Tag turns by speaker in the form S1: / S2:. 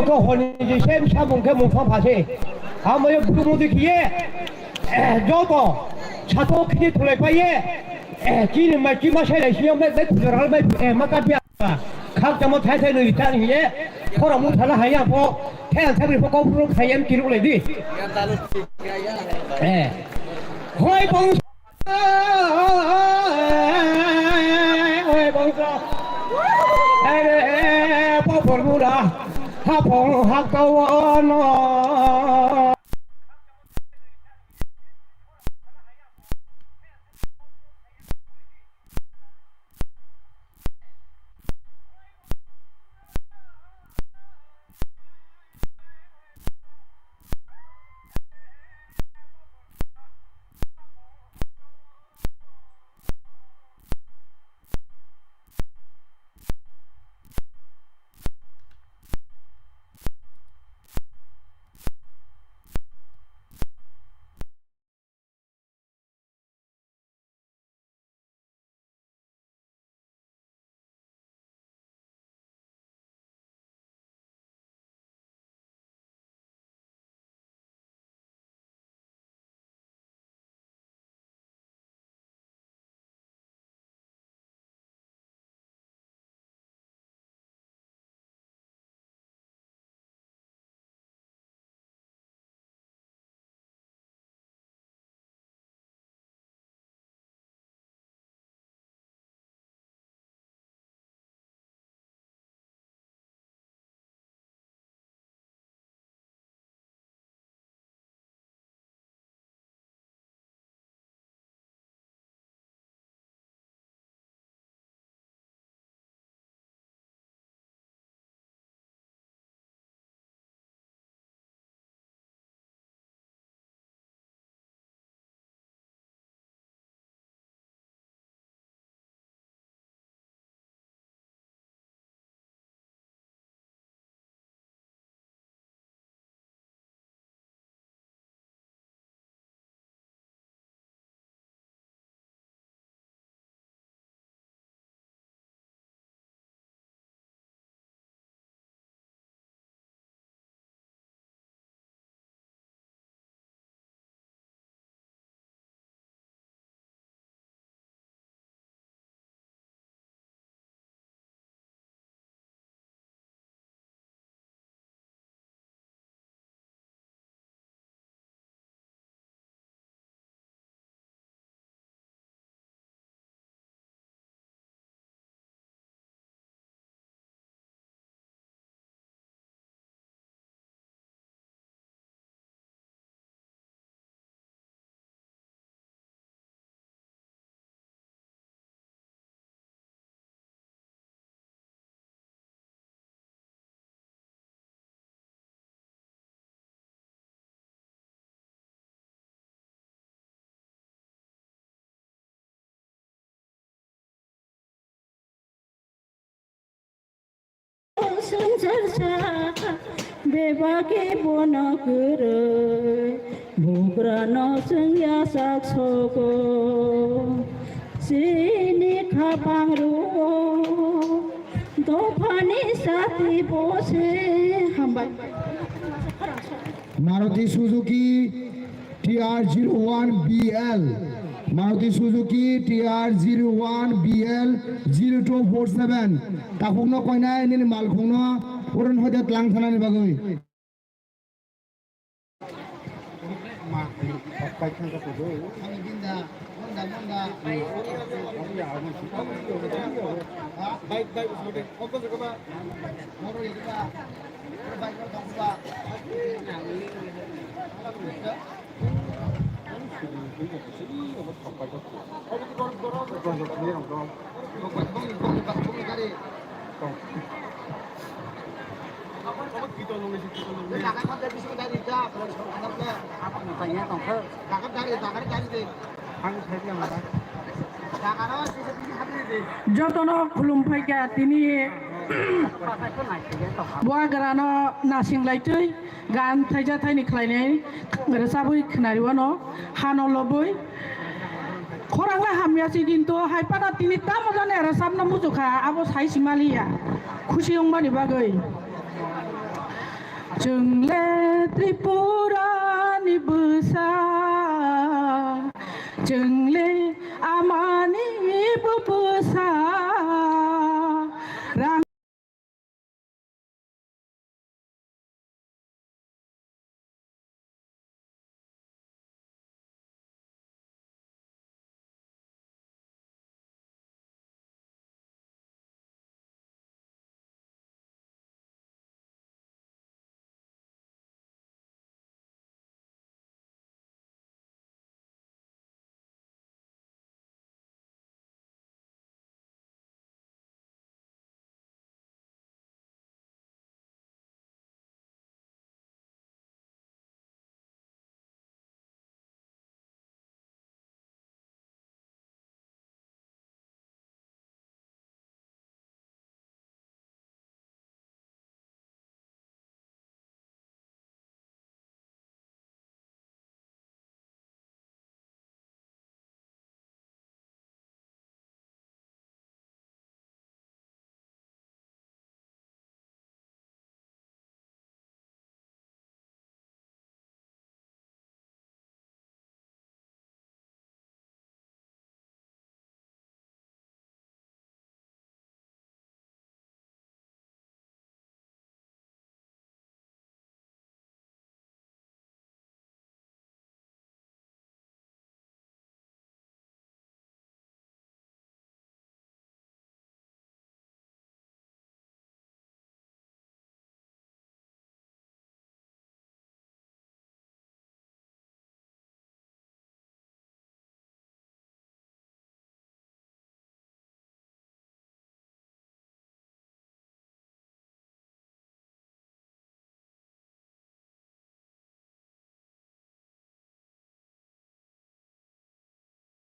S1: 么个好呢？就先下门开门放爬去，还没有不么的去，绕道，车多开出来ไป今年买几毛钱来，需要买不着了买买干别啊，看怎么太太能干你耶，เพราะเรามุ่งทะเลหายากพอแค่ถ้าเป็นพวกกองพวกใครยังกินอะไรดิหอยบงหอยบงพ่อผลมูดาถ้าผงหักตะวัน
S2: बेबाके बनकरै बुग्रानो जोंया साक्सोगो सिनि खाबांरु दफानि साथि बसे हामबाय
S3: Maruti Suzuki TR01BL Maruti Suzuki TR01BL 0247 takungno koina ini malkungno urun hodet lang thanani bagoi ma pai khang ka pudo ani ginda monda baik sudah opo coba moro itu baik coba
S2: Jotono khulumphaiga tini buagrano nasing laitui gan thaija thaini khlainai resabui khnariwano hano lobui khorangla hamyasi dinto haipada tini tamojane resabna mujuka abo sai simalia khushi ongmani bagai Chừng lê tri phu